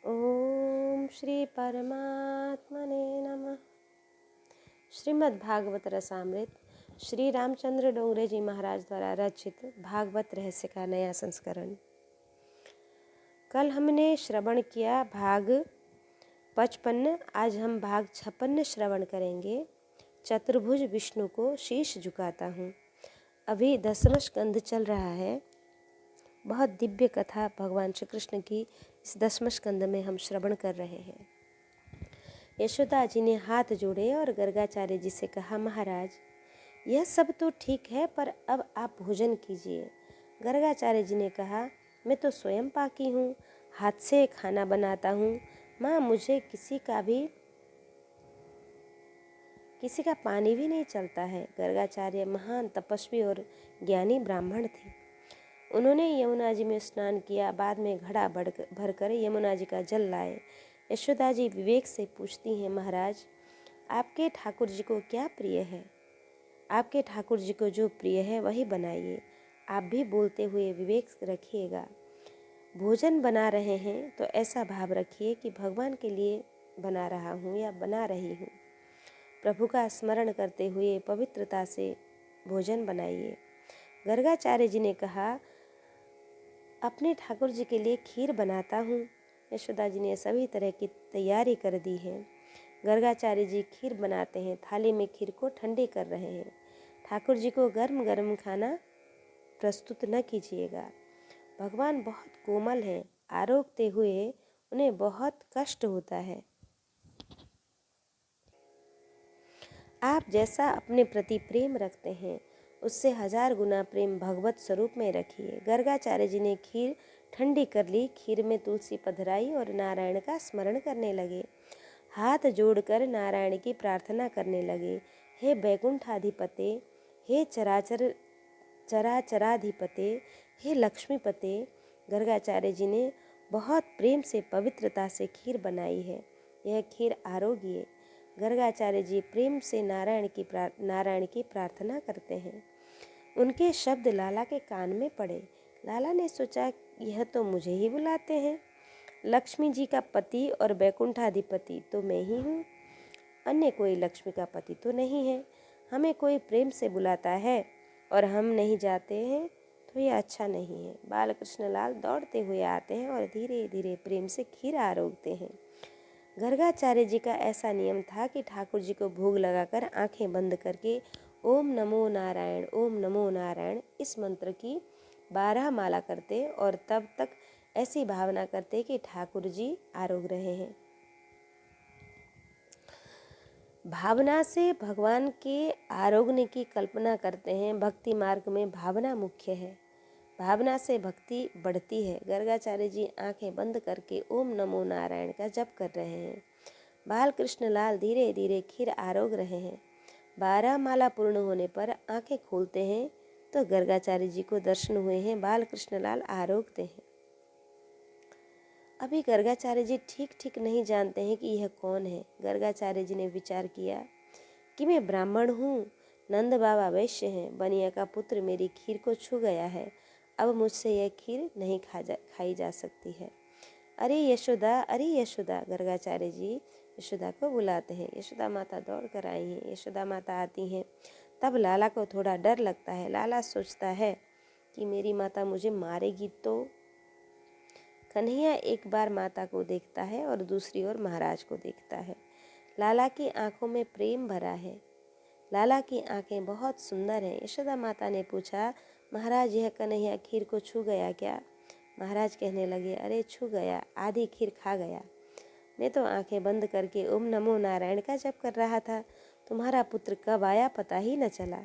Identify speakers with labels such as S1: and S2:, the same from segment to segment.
S1: ओम श्री परमात्मने नमः। श्रीमद् भागवत रसामृत श्री रामचंद्र डोंगरे जी महाराज द्वारा रचित भागवत रहस्य का नया संस्करण। कल हमने श्रवण किया भाग 55। आज हम भाग 56 श्रवण करेंगे। चतुर्भुज विष्णु को शीश झुकाता हूँ। अभी 10वां स्कंद चल रहा है। बहुत दिव्य कथा भगवान श्री कृष्ण की इस 10वें स्कंद में हम श्रवण कर रहे हैं। यशोदा जी ने हाथ जोड़े और गर्गाचार्य जी से कहा, महाराज यह सब तो ठीक है, पर अब आप भोजन कीजिए। गर्गाचार्य जी ने कहा, मैं तो स्वयं पाकी हूँ, हाथ से खाना बनाता हूँ। माँ, मुझे किसी का पानी भी नहीं चलता है। गर्गाचार्य महान तपस्वी और ज्ञानी ब्राह्मण थे। उन्होंने यमुना जी में स्नान किया, बाद में घड़ा भरकर यमुना जी का जल लाए। यशोदा जी विवेक से पूछती हैं, महाराज आपके ठाकुर जी को क्या प्रिय है? आपके ठाकुर जी को जो प्रिय है वही बनाइए। आप भी बोलते हुए विवेक रखिएगा। भोजन बना रहे हैं तो ऐसा भाव रखिए कि भगवान के लिए बना रहा हूँ या बना रही हूँ। प्रभु का स्मरण करते हुए पवित्रता से भोजन बनाइए। गर्गाचार्य जी ने कहा, अपने ठाकुर जी के लिए खीर बनाता हूँ। यशोदा जी ने सभी तरह की तैयारी कर दी है। गर्गाचार्य जी खीर बनाते हैं, थाली में खीर को ठंडे कर रहे हैं। ठाकुर जी को गर्म गर्म खाना प्रस्तुत न कीजिएगा। भगवान बहुत कोमल हैं, आरोगते हुए उन्हें बहुत कष्ट होता है। आप जैसा अपने प्रति प्रेम रखते हैं उससे 1000 गुना प्रेम भगवत स्वरूप में रखिए। गर्गाचार्य जी ने खीर ठंडी कर ली। खीर में तुलसी पधराई और नारायण का स्मरण करने लगे। हाथ जोड़कर नारायण की प्रार्थना करने लगे। हे बैकुंठाधिपते, हे चराचराधिपते, हे लक्ष्मीपते। गर्गाचार्य जी ने बहुत प्रेम से पवित्रता से खीर बनाई है। यह खीर आरोग्य। गर्गाचार्य जी प्रेम से नारायण की प्रार्थना करते हैं। उनके शब्द लाला के कान में पड़े। लाला ने सोचा, यह तो मुझे ही बुलाते हैं। लक्ष्मी जी का पति और बैकुंठाधिपति तो मैं ही हूँ, अन्य कोई लक्ष्मी का पति तो नहीं है। हमें कोई प्रेम से बुलाता है और हम नहीं जाते हैं तो यह अच्छा नहीं है। बालकृष्ण लाल दौड़ते हुए आते हैं और धीरे धीरे प्रेम से खीर आरोगते हैं। गर्गाचार्य जी का ऐसा नियम था कि ठाकुर जी को भोग लगाकर आंखें बंद करके ओम नमो नारायण, ओम नमो नारायण इस मंत्र की 12 माला करते और तब तक ऐसी भावना करते कि ठाकुर जी आरोग रहे हैं। भावना से भगवान के आरोगने की कल्पना करते हैं। भक्ति मार्ग में भावना मुख्य है। भावना से भक्ति बढ़ती है। गर्गाचार्य जी आंखें बंद करके ओम नमो नारायण का जप कर रहे हैं। बालकृष्ण लाल धीरे धीरे खीर आरोग रहे हैं। 12 माला पूर्ण होने पर आंखें खोलते हैं तो गर्गाचार्य जी को दर्शन हुए हैं। बालकृष्ण लाल आरोगते हैं। अभी गर्गाचार्य जी ठीक नहीं जानते हैं कि यह कौन है। गर्गाचार्य जी ने विचार किया कि मैं ब्राह्मण हूँ, नंद बाबा वैश्य हैं, बनिया का पुत्र मेरी खीर को छू गया है। अब मुझसे यह खीर नहीं खाई जा सकती है। अरे यशोदा, अरे यशोदा। गर्गाचार्य जी यशोदा को बुलाते हैं। यशोदा माता दौड़ कर आई हैं। यशोदा माता आती हैं तब लाला को थोड़ा डर लगता है। लाला सोचता है कि मेरी माता मुझे मारेगी तो। कन्हैया एक बार माता को देखता है और दूसरी ओर महाराज को देखता है। लाला की आंखों में प्रेम भरा है। लाला की आंखें बहुत सुंदर हैं। यशोदा माता ने पूछा, महाराज यह कन्हैया खीर को छू गया क्या? महाराज कहने लगे, अरे छू गया, आधी खीर खा गया। मैं तो आंखें बंद करके ओम नमो नारायण का जप कर रहा था। तुम्हारा पुत्र कब आया पता ही न चला।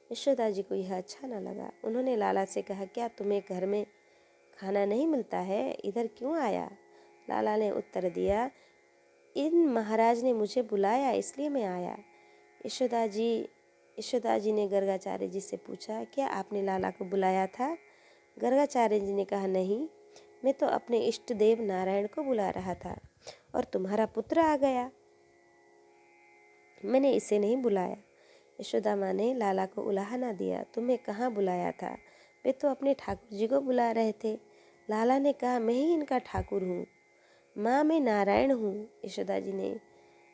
S1: यशोदा जी को यह अच्छा न लगा। उन्होंने लाला से कहा, क्या तुम्हें घर में खाना नहीं मिलता है? इधर क्यों आया? लाला ने उत्तर दिया, इन महाराज ने मुझे बुलाया इसलिए मैं आया। यशोदा जी ने गर्गाचार्य जी से पूछा, क्या आपने लाला को बुलाया था? गर्गाचार्य जी ने कहा, नहीं, मैं तो अपने इष्ट देव नारायण को बुला रहा था और तुम्हारा पुत्र आ गया। मैंने इसे नहीं बुलाया। यशोदा माँ ने लाला को उलाहना दिया, तुम्हें कहाँ बुलाया था? वे तो अपने ठाकुर जी को बुला रहे थे। लाला ने कहा, मैं ही इनका ठाकुर हूँ। माँ, मैं नारायण हूँ। यशोदा जी ने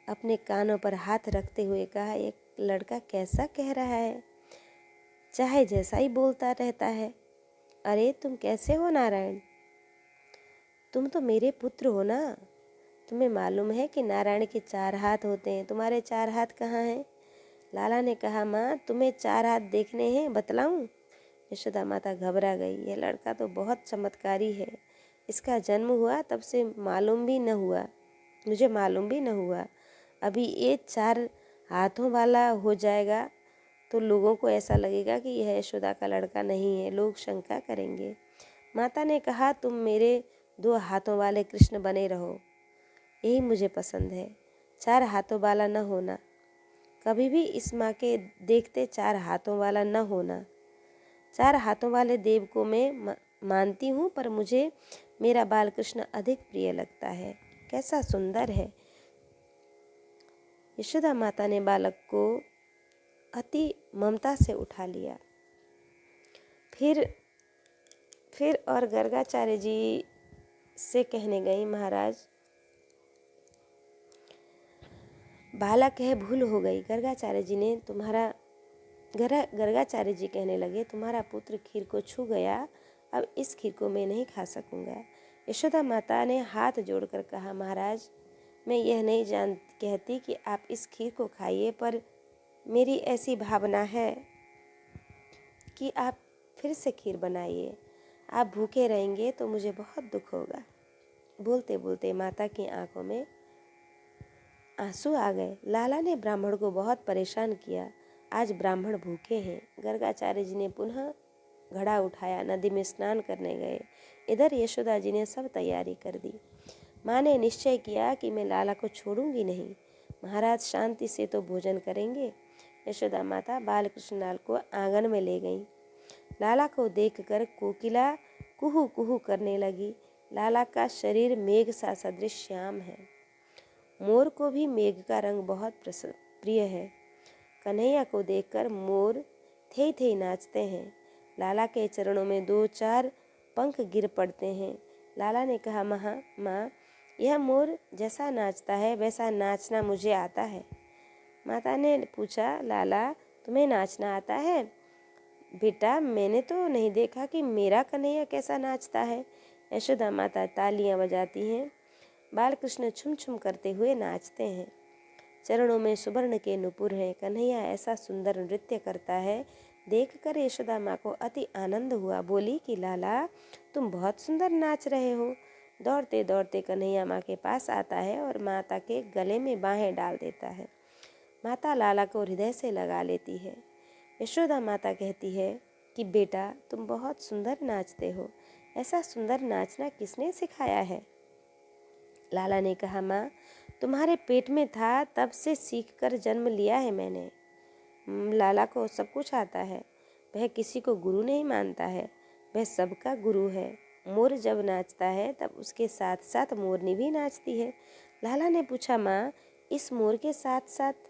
S1: अपने कानों पर हाथ रखते हुए कहा, एक लड़का कैसा कह रहा है, चाहे जैसा ही बोलता रहता है। अरे तुम कैसे हो नारायण? तुम तो मेरे पुत्र हो ना। तुम्हें मालूम है कि नारायण के 4 हाथ होते हैं, तुम्हारे 4 हाथ कहाँ हैं? लाला ने कहा, माँ तुम्हें 4 हाथ देखने हैं, बतलाऊं? यशोदा माता घबरा गई। यह लड़का तो बहुत चमत्कारी है। इसका जन्म हुआ तब से मालूम भी न हुआ, मुझे मालूम भी न हुआ। अभी ये 4 हाथों वाला हो जाएगा तो लोगों को ऐसा लगेगा कि यह यशोदा का लड़का नहीं है, लोग शंका करेंगे। माता ने कहा, तुम मेरे 2 हाथों वाले कृष्ण बने रहो, यही मुझे पसंद है। 4 हाथों वाला न होना, कभी भी इस माँ के देखते 4 हाथों वाला न होना। 4 हाथों वाले देव को मैं मानती हूँ, पर मुझे मेरा बाल कृष्ण अधिक प्रिय लगता है। कैसा सुंदर है। यशोदा माता ने बालक को अति ममता से उठा लिया। फिर और गर्गाचार्य जी से कहने गई, महाराज बालक है, भूल हो गई। गर्गाचार्य जी ने गर्गाचार्य जी कहने लगे, तुम्हारा पुत्र खीर को छू गया, अब इस खीर को मैं नहीं खा सकूंगा। यशोदा माता ने हाथ जोड़कर कहा, महाराज मैं यह नहीं कहती कि आप इस खीर को खाइए, पर मेरी ऐसी भावना है कि आप फिर से खीर बनाइए। आप भूखे रहेंगे तो मुझे बहुत दुख होगा। बोलते बोलते माता की आंखों में आंसू आ गए। लाला ने ब्राह्मण को बहुत परेशान किया। आज ब्राह्मण भूखे हैं। गर्गाचार्य जी ने पुनः घड़ा उठाया, नदी में स्नान करने गए। इधर यशोदा जी ने सब तैयारी कर दी। माँ ने निश्चय किया कि मैं लाला को छोड़ूंगी नहीं। महाराज शांति से तो भोजन करेंगे। यशोदा माता बालकृष्ण लाल को आंगन में ले गई। लाला को देखकर कोकिला कुहू कुहू करने लगी। लाला का शरीर मेघ सा सदृश श्याम है। मोर को भी मेघ का रंग बहुत प्रिय है। कन्हैया को देखकर मोर थे थे नाचते हैं। लाला के चरणों में 2-4 पंख गिर पड़ते हैं। लाला ने कहा, माँ यह मोर जैसा नाचता है वैसा नाचना मुझे आता है। माता ने पूछा, लाला तुम्हें नाचना आता है? बेटा मैंने तो नहीं देखा कि मेरा कन्हैया कैसा नाचता है। यशोदा माता तालियां बजाती हैं। बालकृष्ण छुम छुम करते हुए नाचते हैं। चरणों में सुवर्ण के नुपुर हैं। कन्हैया ऐसा सुंदर नृत्य करता है, देखकर यशोदा माँ को अति आनंद हुआ। बोली कि लाला तुम बहुत सुंदर नाच रहे हो। दौड़ते दौड़ते कन्हैया माँ के पास आता है और माता के गले में बाहें डाल देता है। माता लाला को हृदय से लगा लेती है। यशोदा माता कहती है कि बेटा तुम बहुत सुंदर नाचते हो, ऐसा सुंदर नाचना किसने सिखाया है? लाला ने कहा, माँ तुम्हारे पेट में था तब से सीख कर जन्म लिया है मैंने। लाला को सब कुछ आता है, वह किसी को गुरु नहीं मानता है, वह सबका गुरु है। मोर जब नाचता है तब उसके साथ साथ मोरनी भी नाचती है। लाला ने पूछा, माँ इस मोर के साथ साथ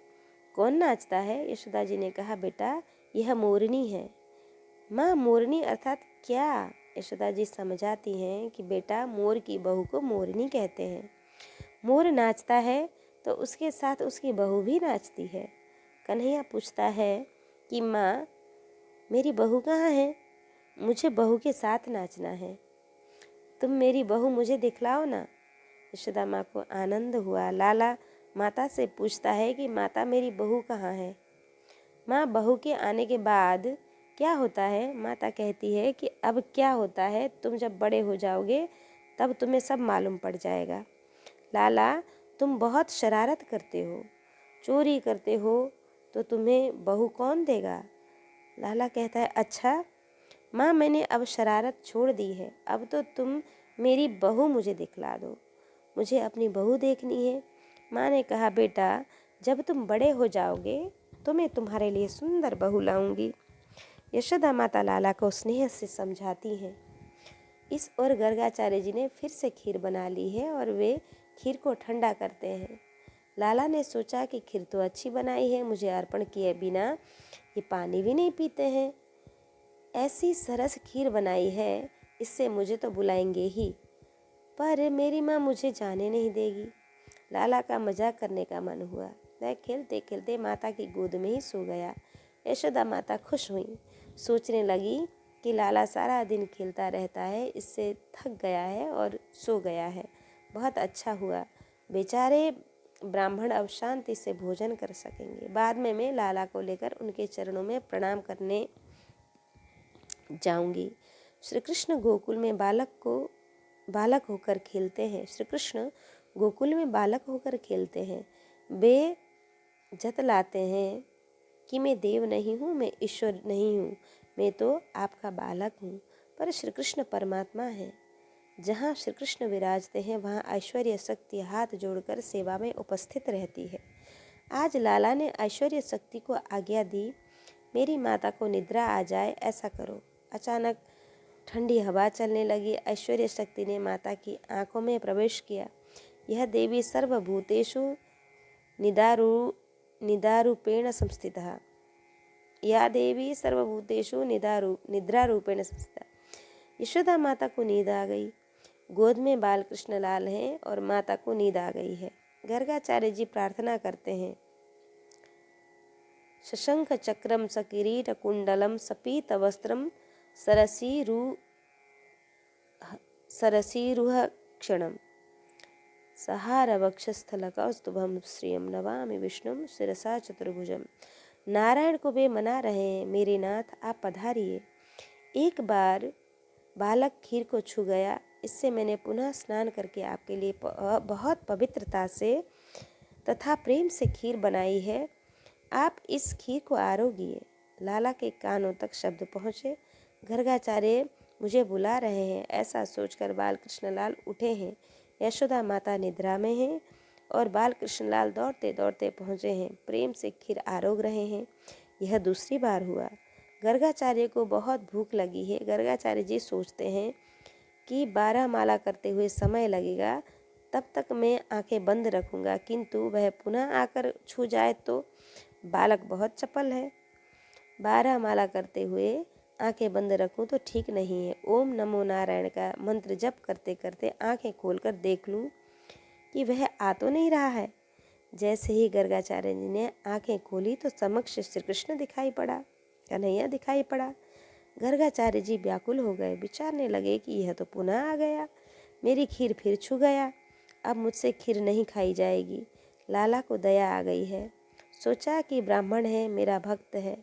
S1: कौन नाचता है? यशोदा जी ने कहा, बेटा यह मोरनी है। माँ मोरनी अर्थात क्या? यशोदा जी समझाती हैं कि बेटा मोर की बहू को मोरनी कहते हैं। मोर नाचता है तो उसके साथ उसकी बहू भी नाचती है। कन्हैया पूछता है कि माँ मेरी बहू कहाँ है? मुझे बहू के साथ नाचना है, तुम मेरी बहू मुझे दिखलाओ ना। यशोदा माँ को आनंद हुआ। लाला माता से पूछता है कि माता मेरी बहू कहाँ है? माँ बहू के आने के बाद क्या होता है? माता कहती है कि अब क्या होता है, तुम जब बड़े हो जाओगे तब तुम्हें सब मालूम पड़ जाएगा। लाला तुम बहुत शरारत करते हो, चोरी करते हो, तो तुम्हें बहू कौन देगा? लाला कहता है, अच्छा माँ मैंने अब शरारत छोड़ दी है, अब तो तुम मेरी बहू मुझे दिखला दो, मुझे अपनी बहू देखनी है। माँ ने कहा, बेटा जब तुम बड़े हो जाओगे तो मैं तुम्हारे लिए सुंदर बहू लाऊंगी। यशोदा माता लाला को स्नेह से समझाती हैं। इस ओर गर्गाचार्य जी ने फिर से खीर बना ली है और वे खीर को ठंडा करते हैं। लाला ने सोचा कि खीर तो अच्छी बनाई है, मुझे अर्पण किए बिना ये पानी भी नहीं पीते हैं। ऐसी सरस खीर बनाई है, इससे मुझे तो बुलाएंगे ही, पर मेरी माँ मुझे जाने नहीं देगी। लाला का मजाक करने का मन हुआ। वह खेलते खेलते माता की गोद में ही सो गया। यशोदा माता खुश हुई, सोचने लगी कि लाला सारा दिन खेलता रहता है, इससे थक गया है और सो गया है। बहुत अच्छा हुआ, बेचारे ब्राह्मण अब शांति से भोजन कर सकेंगे। बाद में मैं लाला को लेकर उनके चरणों में प्रणाम करने जाऊंगी। श्री कृष्ण गोकुल में बालक होकर खेलते हैं। श्री कृष्ण गोकुल में बालक होकर खेलते हैं। वे जतलाते हैं कि मैं देव नहीं हूँ, मैं ईश्वर नहीं हूँ, मैं तो आपका बालक हूँ। पर श्री कृष्ण परमात्मा है। जहाँ श्री कृष्ण विराजते हैं वहाँ ऐश्वर्य शक्ति हाथ जोड़कर सेवा में उपस्थित रहती है। आज लाला ने ऐश्वर्य शक्ति को आज्ञा दी, मेरी माता को निद्रा आ जाए, ऐसा करो। अचानक ठंडी हवा चलने लगी। ऐश्वर्य शक्ति ने माता की आंखों में प्रवेश किया। यह देवी सर्वभूतेषु निदारूपेण संस्थिता। या देवी सर्वभूतेषु निद्रारूपेण संस्थिता। यशोदा माता को नींद आ गई। गोद में बाल कृष्ण लाल हैं और माता को नींद आ गई है। गर्गाचार्य जी प्रार्थना करते हैं, शशंख चक्रम सकिरीट कुंडलम सपीत वस्त्रम सरसीरुह क्षणम सहार वक्षस्थलकौस्तुभम श्रियम नवामि विष्णुम शिरसा चतुर्भुजम। नारायण को वे मना रहे हैं, मेरे नाथ आप पधारिए। एक बार बालक खीर को छू गया, इससे मैंने पुनः स्नान करके आपके लिए बहुत पवित्रता से तथा प्रेम से खीर बनाई है, आप इस खीर को आरोगिए। लाला के कानों तक शब्द पहुँचे, गर्गाचार्य मुझे बुला रहे हैं। ऐसा सोचकर बाल कृष्णलाल उठे हैं। यशोदा माता निद्रा में हैं और बाल कृष्णलाल दौड़ते दौड़ते पहुँचे हैं, प्रेम से खीर आरोग रहे हैं। यह दूसरी बार हुआ। गर्गाचार्य को बहुत भूख लगी है। गर्गाचार्य जी सोचते हैं कि 12 माला करते हुए समय लगेगा, तब तक मैं आंखें बंद रखूंगा, किंतु वह पुनः आकर छू जाए तो। बालक बहुत चपल है। 12 माला करते हुए आंखें बंद रखूं तो ठीक नहीं है। ओम नमो नारायण का मंत्र जप करते करते आंखें खोलकर देख लूं कि वह आ तो नहीं रहा है। जैसे ही गर्गाचार्य जी ने आंखें खोली तो समक्ष श्री कृष्ण दिखाई पड़ा, कन्हैया दिखाई पड़ा। गर्गाचार्य जी व्याकुल हो गए, विचारने लगे कि यह तो पुनः आ गया, मेरी खीर फिर छू गया, अब मुझसे खीर नहीं खाई जाएगी। लाला को दया आ गई है, सोचा कि ब्राह्मण है, मेरा भक्त है,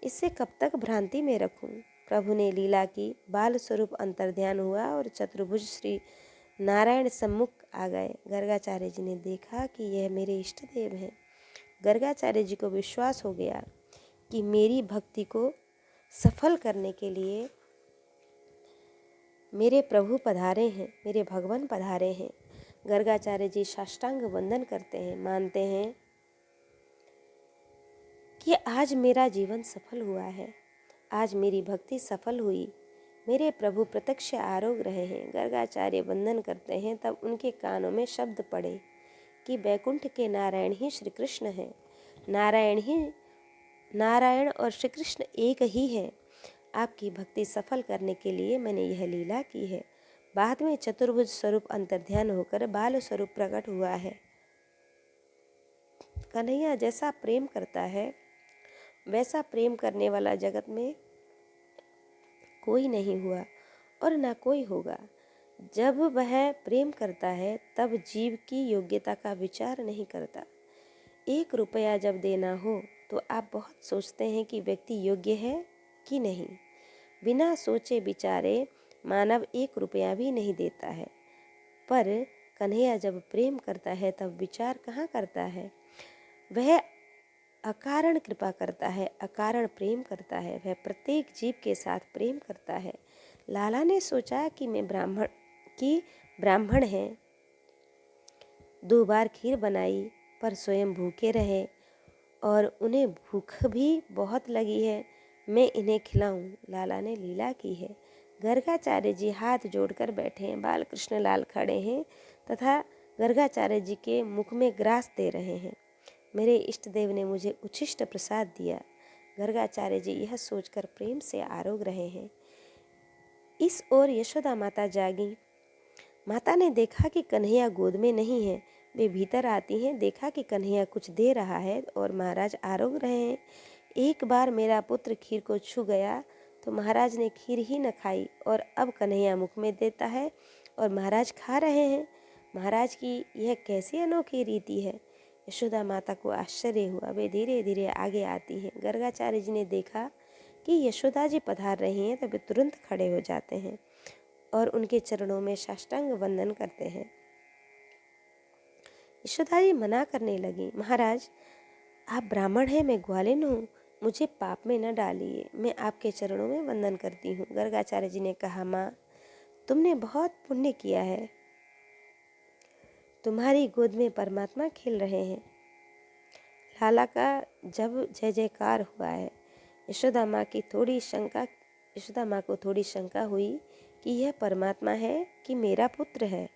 S1: इसे कब तक भ्रांति में रखूं। प्रभु ने लीला की, बाल स्वरूप अंतर्ध्यान हुआ और चतुर्भुज श्री नारायण सम्मुख आ गए। गर्गाचार्य जी ने देखा कि यह मेरे इष्ट देव हैं। गर्गाचार्य जी को विश्वास हो गया कि मेरी भक्ति को सफल करने के लिए मेरे प्रभु पधारे हैं, मेरे भगवान पधारे हैं। गर्गाचार्य जी साष्टांग वंदन करते हैं, मानते हैं कि आज मेरा जीवन सफल हुआ है, आज मेरी भक्ति सफल हुई, मेरे प्रभु प्रत्यक्ष आरोग रहे हैं। गर्गाचार्य वंदन करते हैं, तब उनके कानों में शब्द पड़े कि वैकुंठ के नारायण ही श्री कृष्ण हैं। नारायण और श्री कृष्ण एक ही है। आपकी भक्ति सफल करने के लिए मैंने यह लीला की है। बाद में चतुर्भुज स्वरूप अंतर्ध्यान होकर बाल स्वरूप प्रकट हुआ है। कन्हैया जैसा प्रेम करता है वैसा प्रेम करने वाला जगत में कोई नहीं हुआ और न कोई होगा। जब वह प्रेम करता है तब जीव की योग्यता का विचार नहीं करता। 1 रुपया जब देना हो तो आप बहुत सोचते हैं कि व्यक्ति योग्य है कि नहीं। बिना सोचे विचारे मानव 1 रुपया भी नहीं देता है। पर कन्हैया जब प्रेम करता है तब विचार कहाँ करता है। वह अकारण कृपा करता है, अकारण प्रेम करता है। वह प्रत्येक जीव के साथ प्रेम करता है। लाला ने सोचा कि ब्राह्मण हैं। 2 बार खीर बनाई पर स्वयं भूखे रहे और उन्हें भूख भी बहुत लगी है, मैं इन्हें खिलाऊं। लाला ने लीला की है। गर्गाचार्य जी हाथ जोड़कर बैठे हैं, बाल कृष्ण लाल खड़े हैं तथा गर्गाचार्य जी के मुख में ग्रास दे रहे हैं। मेरे इष्ट देव ने मुझे उच्छिष्ट प्रसाद दिया। गर्गाचार्य जी यह सोचकर प्रेम से आरोग रहे हैं, इस ओर यशोदा माता जागी। माता ने देखा कि कन्हैया गोद में नहीं है। वे भीतर आती हैं, देखा कि कन्हैया कुछ दे रहा है और महाराज आरोग रहे हैं। एक बार मेरा पुत्र खीर को छू गया तो महाराज ने खीर ही न खाई और अब कन्हैया मुख में देता है और महाराज खा रहे हैं। महाराज की यह कैसी अनोखी रीति है। यशोदा माता को आश्चर्य हुआ। वे धीरे धीरे आगे आती हैं। गर्गाचार्य जी ने देखा कि यशोदा जी पधार रही हैं तो वे तुरंत खड़े हो जाते हैं और उनके चरणों में साष्टांग वंदन करते हैं। यशोदा जी मना करने लगी, महाराज आप ब्राह्मण हैं, मैं ग्वालिन हूँ, मुझे पाप में न डालिए, मैं आपके चरणों में वंदन करती हूँ। गर्गाचार्य जी ने कहा, माँ तुमने बहुत पुण्य किया है, तुम्हारी गोद में परमात्मा खेल रहे हैं। लाला का जब जय जयकार हुआ है। यशोदा माँ को थोड़ी शंका हुई कि यह परमात्मा है कि मेरा पुत्र है।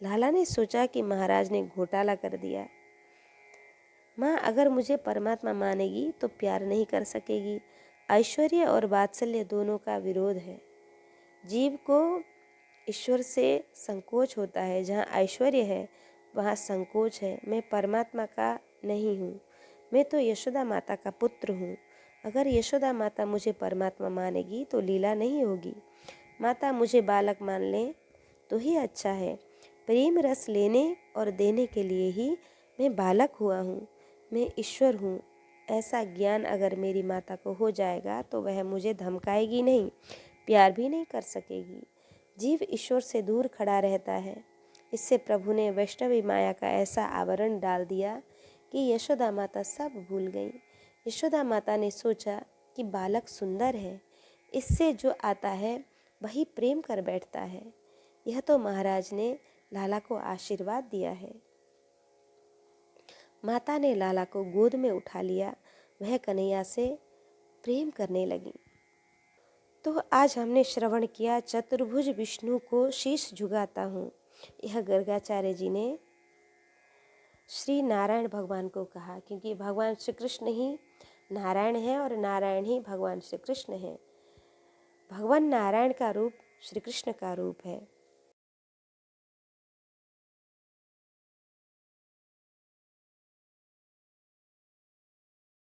S1: लाला ने सोचा कि महाराज ने घोटाला कर दिया। माँ अगर मुझे परमात्मा मानेगी तो प्यार नहीं कर सकेगी। ऐश्वर्य और वात्सल्य दोनों का विरोध है। जीव को ईश्वर से संकोच होता है। जहाँ ऐश्वर्य है वहाँ संकोच है। मैं परमात्मा का नहीं हूँ, मैं तो यशोदा माता का पुत्र हूँ। अगर यशोदा माता मुझे परमात्मा मानेगी तो लीला नहीं होगी। माता मुझे बालक मान ले तो ही अच्छा है। प्रेम रस लेने और देने के लिए ही मैं बालक हुआ हूँ। मैं ईश्वर हूँ ऐसा ज्ञान अगर मेरी माता को हो जाएगा तो वह मुझे धमकाएगी नहीं, प्यार भी नहीं कर सकेगी। जीव ईश्वर से दूर खड़ा रहता है। इससे प्रभु ने वैष्णवी माया का ऐसा आवरण डाल दिया कि यशोदा माता सब भूल गई। यशोदा माता ने सोचा कि बालक सुंदर है, इससे जो आता है वही प्रेम कर बैठता है। यह तो महाराज ने लाला को आशीर्वाद दिया है। माता ने लाला को गोद में उठा लिया। वह कन्हैया से प्रेम करने लगी। तो आज हमने श्रवण किया चतुर्भुज विष्णु को शीश झुकाता हूँ। यह गर्गाचार्य जी ने श्री नारायण भगवान को कहा, क्योंकि भगवान श्री कृष्ण ही नारायण है और नारायण ही भगवान श्री कृष्ण है। भगवान नारायण का रूप श्री कृष्ण का रूप है।